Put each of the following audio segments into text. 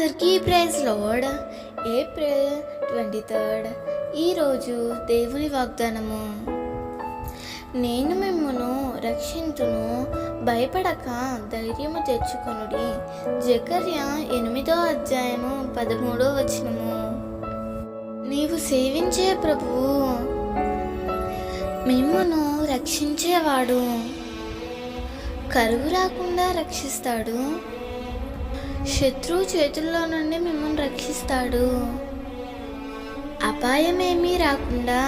అందరికీ praise lord. April 23 ఈరోజు దేవుని వాగ్దానము. నేను మిమ్మును రక్షింతును, భయపడక ధైర్యము తెచ్చుకొనుడి. జకర్యా 8:13 నీవు సేవించే ప్రభువు మిమ్మును రక్షించేవాడు. కరువు రాకుండా రక్షిస్తాడు. శత్రువు చేతుల్లో నుండి మిమ్మల్ని రక్షిస్తాడు. అపాయమేమీ రాకుండా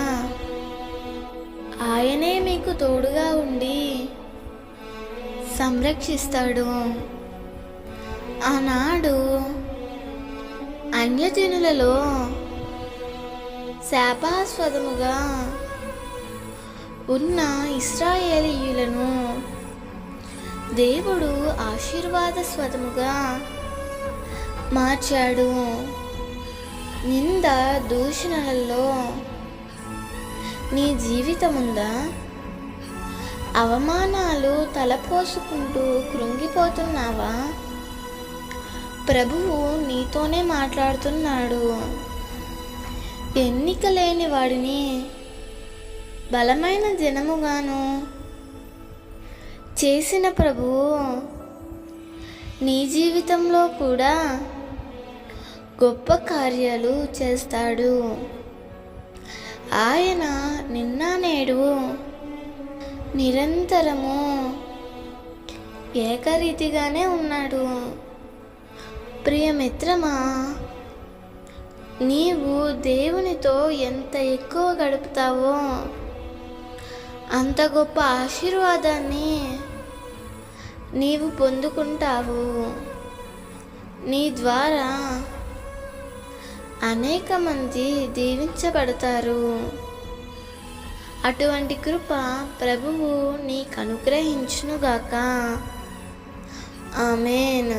ఆయనే మీకు తోడుగా ఉండి సంరక్షిస్తాడు. ఆనాడు అన్యజనులలో శాపాస్పదముగా ఉన్న ఇశ్రాయేలీయులను దేవుడు ఆశీర్వాదస్వదముగా మార్చాడు. నింద దూషణలలో నీ జీవితముందా? అవమానాలు తలపోసుకుంటూ కృంగిపోతున్నావా? ప్రభువు నీతోనే మాట్లాడుతున్నాడు. ఎన్నిక లేని వాడిని బలమైన జనముగాను చేసిన ప్రభువు నీ జీవితంలో కూడా గొప్ప కార్యాలు చేస్తాడు. ఆయన నిన్న నేడు నిరంతరము ఏకరీతిగానే ఉన్నాడు. ప్రియమిత్రమా, నీవు దేవునితో ఎంత ఎక్కువ గడుపుతావో అంత గొప్ప ఆశీర్వాదాన్ని నీవు పొందుకుంటావు. నీ ద్వారా అనేక మంది దీవించబడతారు. అటువంటి కృప ప్రభువు నీకు అనుగ్రహించునుగాక. ఆమేన్.